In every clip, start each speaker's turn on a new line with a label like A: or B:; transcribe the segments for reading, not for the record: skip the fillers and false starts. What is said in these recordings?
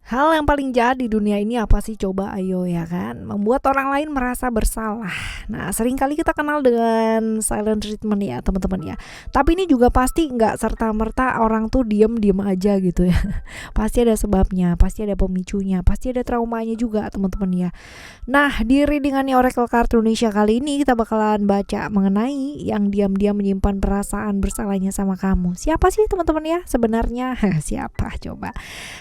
A: Hal yang paling jahat di dunia ini apa sih coba ayo ya kan? Membuat orang lain merasa bersalah. Nah, seringkali kita kenal dengan silent treatment ya teman-teman ya. Tapi ini juga pasti nggak serta-merta orang tuh diem-diem aja gitu ya. Pasti ada sebabnya, pasti ada pemicunya, pasti ada traumanya juga teman-teman ya. Nah, di readingannya Oracle Card Indonesia kali ini kita bakalan baca mengenai yang diam-diam menyimpan perasaan bersalahnya sama kamu. Siapa sih teman-teman ya sebenarnya? Siapa coba?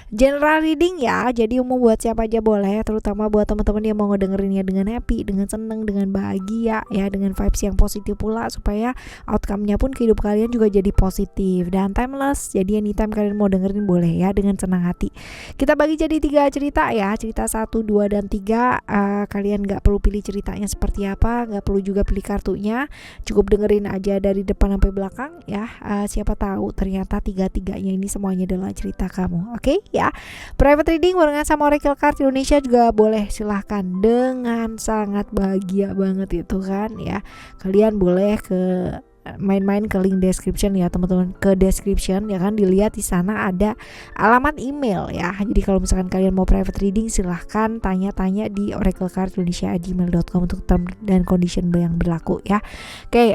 A: General reading ya, jadi umum buat siapa aja boleh, terutama buat teman-teman yang mau ngedengerinnya dengan happy, dengan seneng, dengan bahagia ya, dengan vibes yang positif pula supaya outcome-nya pun ke hidup kalian juga jadi positif dan timeless. Jadi anytime kalian mau dengerin boleh ya dengan senang hati. Kita bagi jadi 3 cerita ya, cerita 1, 2, dan 3. Kalian nggak perlu pilih ceritanya seperti apa, nggak perlu juga pilih kartunya, cukup dengerin aja dari depan sampai belakang ya. Siapa tahu ternyata tiga-tiganya ini semuanya adalah cerita kamu. Oke ya. Private reading barengan sama Oracle Card Indonesia juga boleh, silahkan, dengan sangat bahagia banget itu kan ya. Kalian boleh ke main-main ke link description ya teman-teman, ke description ya kan, dilihat di sana ada alamat email ya. Jadi kalau misalkan kalian mau private reading silahkan tanya-tanya di oraclecardindonesia@gmail.com untuk term dan condition yang berlaku ya. Oke,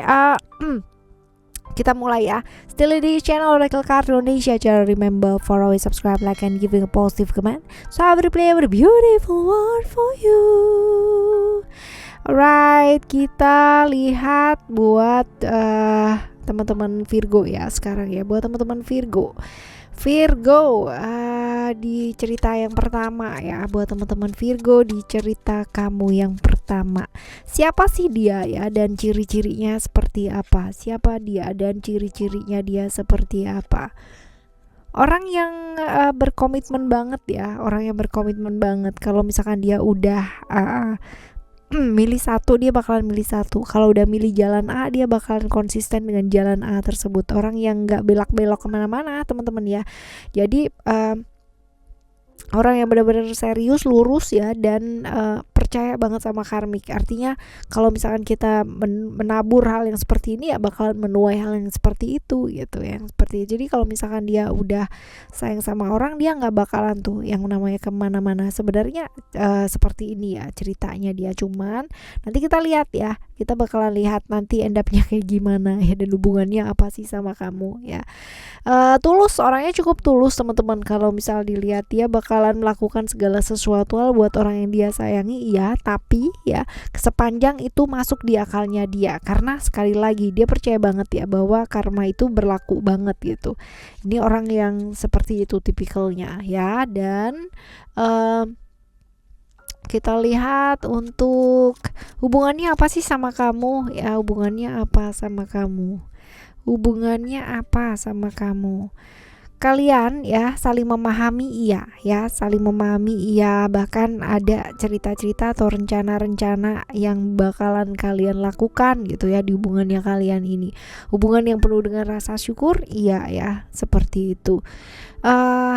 A: kita mulai ya. Still di channel Oracle Card Indonesia. Jangan remember for always subscribe, like, and giving a positive comment. So I will play with a beautiful word for you. Alright, kita lihat buat teman-teman Virgo ya sekarang ya. Buat teman-teman Virgo, di cerita yang pertama ya, buat teman-teman Virgo di cerita kamu yang pertama. Siapa sih dia ya, dan ciri-cirinya seperti apa? Siapa dia dan ciri-cirinya dia seperti apa? Orang yang berkomitmen banget ya, orang yang berkomitmen banget. Kalau misalkan dia udah milih satu, dia bakalan milih satu. Kalau udah milih jalan A, dia bakalan konsisten dengan jalan A tersebut. Orang yang nggak belak-belok kemana-mana teman-teman ya. Jadi orang yang benar-benar serius, lurus ya, dan percaya banget sama karmik. Artinya kalau misalkan kita menabur hal yang seperti ini ya bakalan menuai hal yang seperti itu gitu ya, seperti itu. Jadi kalau misalkan dia udah sayang sama orang, dia nggak bakalan tuh yang namanya kemana-mana. Sebenarnya seperti ini ya ceritanya dia, cuman nanti kita lihat ya, kita bakalan lihat nanti end up-nya kayak gimana ya, dan hubungannya apa sih sama kamu ya. Tulus, orangnya cukup tulus teman-teman. Kalau misal dilihat, dia bakalan melakukan segala sesuatu hal buat orang yang dia sayangi ya, tapi ya sepanjang itu masuk di akalnya dia, karena sekali lagi dia percaya banget ya bahwa karma itu berlaku banget gitu. Ini orang yang seperti itu tipikalnya ya. Dan kita lihat untuk hubungannya apa sih sama kamu ya, hubungannya apa sama kamu, hubungannya apa sama kamu. Kalian ya saling memahami, iya ya, saling memahami iya, bahkan ada cerita-cerita atau rencana-rencana yang bakalan kalian lakukan gitu ya di hubungannya kalian ini. Hubungan yang penuh dengan rasa syukur, iya ya, seperti itu.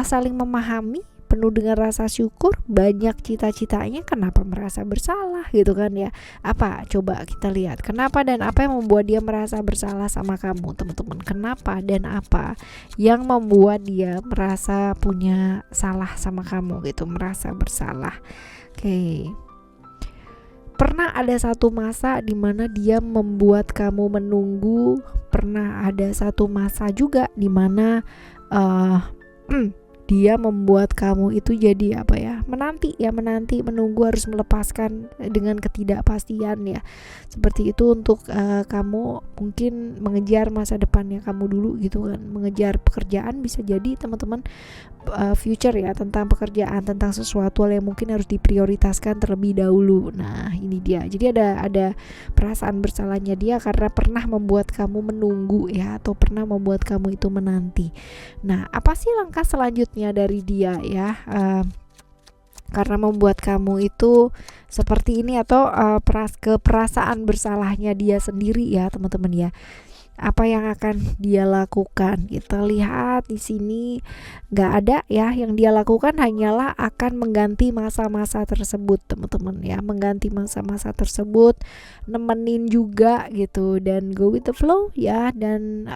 A: Saling memahami, penuh dengan rasa syukur, banyak cita-citanya. Kenapa merasa bersalah gitu kan ya? Apa coba kita lihat kenapa dan apa yang membuat dia merasa bersalah sama kamu teman-teman. Kenapa dan apa yang membuat dia merasa punya salah sama kamu gitu, merasa bersalah. Oke. Pernah ada satu masa di mana dia membuat kamu menunggu. Pernah ada satu masa juga di mana dia membuat kamu itu jadi apa ya, menanti, menunggu, harus melepaskan dengan ketidakpastian ya, seperti itu. Untuk kamu mungkin mengejar masa depannya kamu dulu gitu kan, mengejar pekerjaan bisa jadi teman-teman, future ya, tentang pekerjaan, tentang sesuatu yang mungkin harus diprioritaskan terlebih dahulu. Nah ini dia, jadi ada perasaan bersalahnya dia karena pernah membuat kamu menunggu ya, atau pernah membuat kamu itu menanti. Nah apa sih langkah selanjutnya dari dia ya, karena membuat kamu itu seperti ini, atau keperasaan bersalahnya dia sendiri ya teman-teman ya. apa yang akan dia lakukan. Kita lihat di sini nggak ada ya, yang dia lakukan hanyalah akan mengganti masa-masa tersebut teman-teman ya, mengganti masa-masa tersebut, nemenin juga gitu, dan go with the flow ya, dan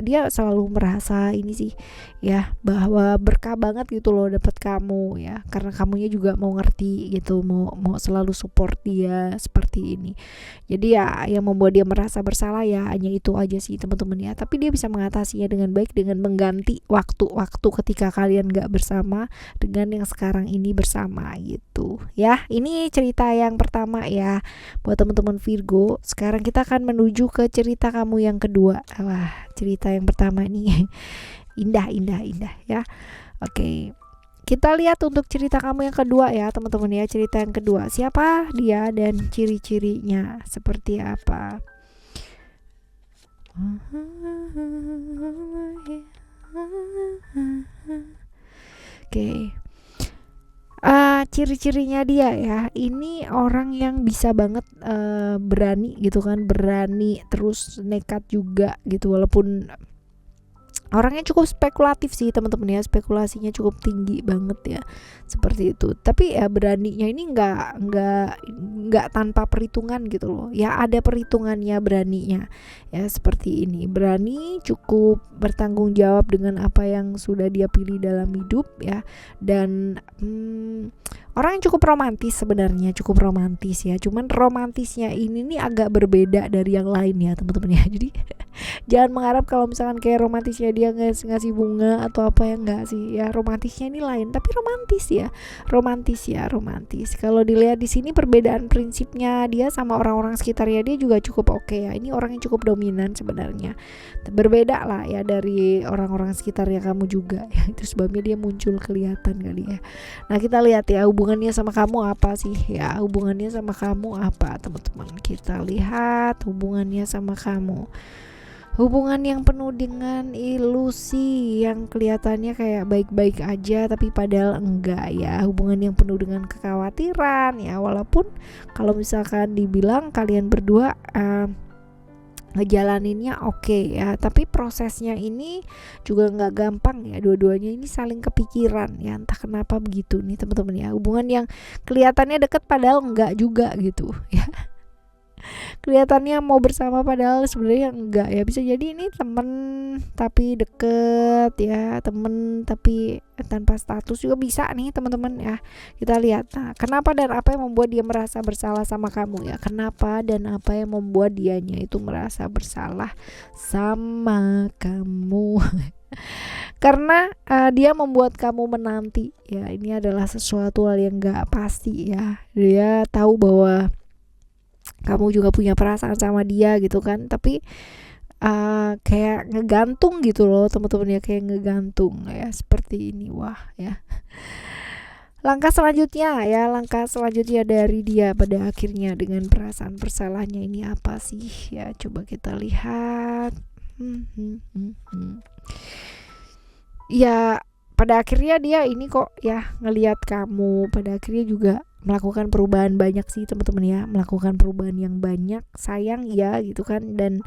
A: dia selalu merasa ini sih ya, bahwa berkah banget gitu loh dapat kamu ya, karena kamunya juga mau ngerti gitu, mau selalu support dia seperti ini. Jadi ya yang membuat dia merasa bersalah ya hanya itu aja sih teman-teman ya. Tapi dia bisa mengatasinya dengan baik dengan mengganti waktu-waktu ketika kalian gak bersama dengan yang sekarang ini bersama gitu ya. Ini cerita yang pertama ya buat teman-teman Virgo. Sekarang kita akan menuju ke cerita kamu yang kedua. Wah, cerita yang pertama ini indah ya. Oke. Kita lihat untuk cerita kamu yang kedua ya teman-teman ya. Cerita yang kedua, siapa dia dan ciri-cirinya seperti apa. Oke. Ciri-cirinya dia ya, ini orang yang bisa banget berani gitu kan, berani terus nekat juga gitu, walaupun orangnya cukup spekulatif sih teman-teman ya, spekulasinya cukup tinggi banget ya seperti itu. Tapi ya beraninya ini nggak tanpa perhitungan gitu loh ya, ada perhitungannya beraninya ya, seperti ini. Berani, cukup bertanggung jawab dengan apa yang sudah dia pilih dalam hidup ya, dan orang yang cukup romantis sebenarnya, cukup romantis ya. Cuman romantisnya ini nih agak berbeda dari yang lain ya teman-teman ya. Jadi jangan mengharap kalau misalkan kayak romantisnya dia ngasih bunga atau apa ya, enggak sih ya. Romantisnya ini lain, tapi romantis kalau dilihat di sini perbedaan prinsipnya dia sama orang-orang sekitarnya dia juga cukup oke ya. Ini orang yang cukup dominan sebenarnya, berbeda lah ya dari orang-orang sekitarnya kamu juga ya. Itu sebabnya dia muncul kelihatan kali ya. Nah kita lihat ya hubungannya sama kamu apa sih ya, hubungannya sama kamu apa teman-teman. Kita lihat hubungannya sama kamu. Hubungan yang penuh dengan ilusi, yang kelihatannya kayak baik-baik aja tapi padahal enggak ya. Hubungan yang penuh dengan kekhawatiran ya, walaupun kalau misalkan dibilang kalian berdua ngejalaninnya oke ya, tapi prosesnya ini juga nggak gampang ya. Dua-duanya ini saling kepikiran ya, entah kenapa begitu nih teman-teman ya. Hubungan yang kelihatannya deket padahal enggak juga gitu ya. Kelihatannya mau bersama padahal sebenarnya enggak ya. Bisa jadi ini temen tapi deket ya, temen tapi tanpa status juga bisa nih teman-teman ya. Kita lihat kenapa dan apa yang membuat dia merasa bersalah sama kamu ya. Kenapa dan apa yang membuat dianya itu merasa bersalah sama kamu. Karena dia membuat kamu menanti ya. Ini adalah sesuatu hal yang gak pasti ya. Dia tahu bahwa kamu juga punya perasaan sama dia gitu kan, tapi kayak ngegantung gitu loh teman-teman ya, kayak ngegantung ya seperti ini. Wah ya, langkah selanjutnya dari dia pada akhirnya dengan perasaan bersalahnya ini apa sih ya, coba kita lihat. Ya pada akhirnya dia ini kok ya ngelihat kamu, pada akhirnya juga melakukan perubahan banyak sih teman-teman ya, melakukan perubahan yang banyak, sayang ya gitu kan, dan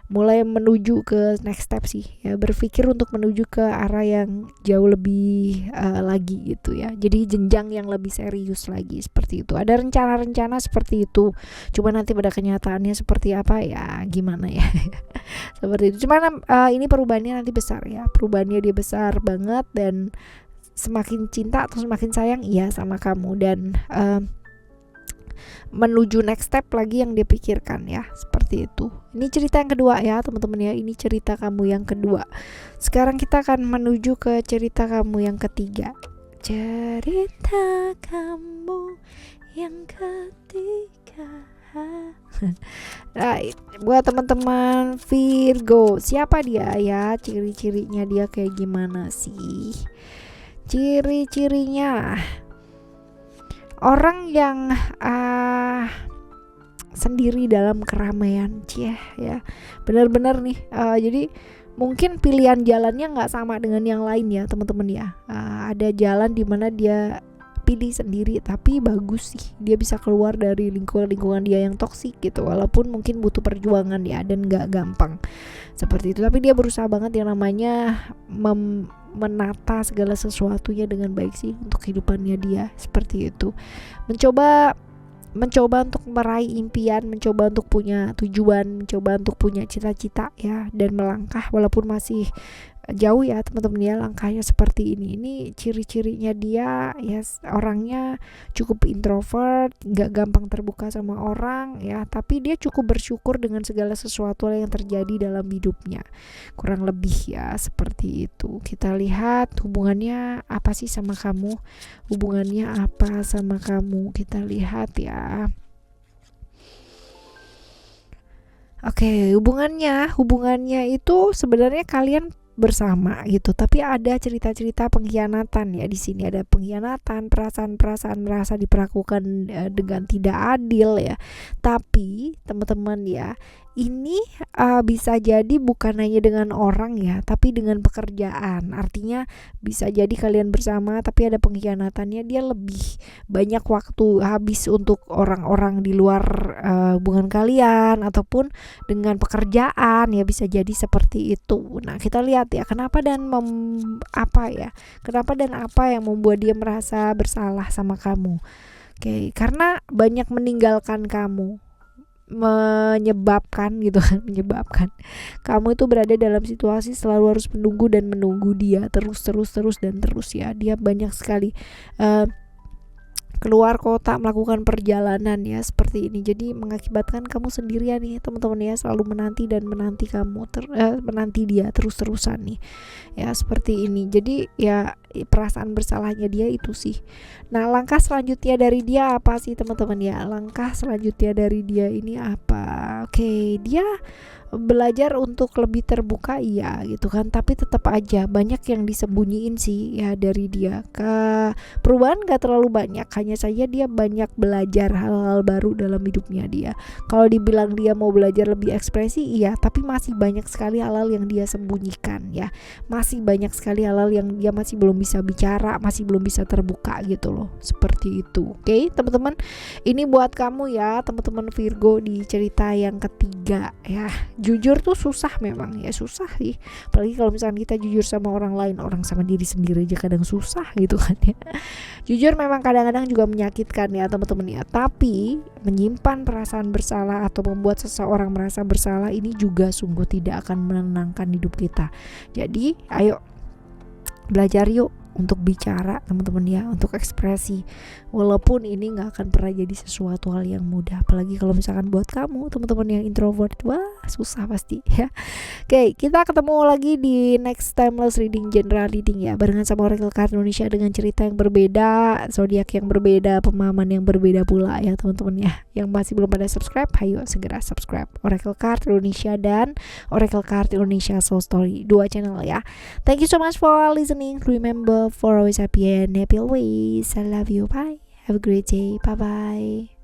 A: mulai menuju ke next step sih ya, berpikir untuk menuju ke arah yang jauh lebih lagi gitu ya, jadi jenjang yang lebih serius lagi seperti itu. Ada rencana-rencana seperti itu, cuma nanti pada kenyataannya seperti apa ya gimana ya. Seperti itu. Cuman ini perubahannya nanti besar ya, perubahannya dia besar banget, dan semakin cinta atau semakin sayang iya sama kamu, dan menuju next step lagi yang dia pikirkan ya, seperti itu. Ini cerita yang kedua ya teman-teman ya, ini cerita kamu yang kedua. Sekarang kita akan menuju ke cerita kamu yang ketiga. Cerita kamu yang ketiga. Right. Buat teman-teman Virgo, siapa dia ya, ciri-cirinya dia kayak gimana sih? Ciri-cirinya orang yang sendiri dalam keramaian, ya benar-benar nih. Jadi mungkin pilihan jalannya nggak sama dengan yang lain ya teman-teman ya. Ada jalan dimana dia pilih sendiri, tapi bagus sih dia bisa keluar dari lingkungan dia yang toksik gitu, walaupun mungkin butuh perjuangan ya dan gak gampang seperti itu. Tapi dia berusaha banget yang namanya menata segala sesuatunya dengan baik sih untuk kehidupannya dia, seperti itu. Mencoba untuk meraih impian, mencoba untuk punya tujuan, mencoba untuk punya cita-cita ya, dan melangkah walaupun masih jauh ya teman-teman ya langkahnya seperti ini ciri-cirinya dia ya, orangnya cukup introvert, nggak gampang terbuka sama orang ya, tapi dia cukup bersyukur dengan segala sesuatu yang terjadi dalam hidupnya, kurang lebih ya seperti itu. Kita lihat hubungannya apa sih sama kamu, kita lihat ya. Oke, hubungannya itu sebenarnya kalian bersama gitu, tapi ada cerita-cerita pengkhianatan ya di sini, ada pengkhianatan, perasaan-perasaan merasa diperlakukan dengan tidak adil ya. Tapi teman-teman ya, ini bisa jadi bukan hanya dengan orang ya, tapi dengan pekerjaan. Artinya bisa jadi kalian bersama tapi ada pengkhianatannya, dia lebih banyak waktu habis untuk orang-orang di luar hubungan kalian ataupun dengan pekerjaan ya, bisa jadi seperti itu. Nah, kita lihat ya kenapa dan apa yang membuat dia merasa bersalah sama kamu. Oke, karena banyak meninggalkan kamu, menyebabkan kamu itu berada dalam situasi selalu harus menunggu dia terus ya. Dia banyak sekali keluar kota, melakukan perjalanan ya seperti ini, jadi mengakibatkan kamu sendirian nih teman-teman ya, selalu menanti dia terus-terusan nih ya seperti ini. Jadi ya perasaan bersalahnya dia itu sih. Nah, langkah selanjutnya dari dia apa sih teman-teman ya? Langkah selanjutnya dari dia ini apa? Oke, dia belajar untuk lebih terbuka iya gitu kan, tapi tetap aja banyak yang disembunyiin sih ya dari dia. Perubahan gak terlalu banyak, hanya saja dia banyak belajar hal-hal baru dalam hidupnya dia. Kalau dibilang dia mau belajar lebih ekspresi iya, tapi masih banyak sekali hal-hal yang dia sembunyikan ya, masih banyak sekali hal-hal yang dia masih belum bisa bicara, masih belum bisa terbuka gitu loh, seperti itu. Oke teman-teman, ini buat kamu ya teman-teman Virgo di cerita yang ketiga ya. Jujur tuh susah, memang ya susah sih, apalagi kalau misalnya kita jujur sama orang lain, orang sama diri sendiri aja kadang susah gitu kan ya. Jujur memang kadang-kadang juga menyakitkan ya teman-teman ya, tapi menyimpan perasaan bersalah atau membuat seseorang merasa bersalah ini juga sungguh tidak akan menenangkan hidup kita. Jadi ayo belajar yuk untuk bicara teman-teman ya, untuk ekspresi, walaupun ini gak akan pernah jadi sesuatu hal yang mudah, apalagi kalau misalkan buat kamu teman-teman yang introvert, wah susah pasti ya. Oke, kita ketemu lagi di next timeless reading, general reading ya, barengan sama Oracle Card Indonesia dengan cerita yang berbeda, zodiak yang berbeda, pemahaman yang berbeda pula ya teman-teman ya. Yang masih belum pada subscribe, ayo segera subscribe Oracle Card Indonesia dan Oracle Card Indonesia Soul Story, 2 channel ya. Thank you so much for listening. Remember, for always happy and happy always. I love you. Bye. Have a great day. Bye bye.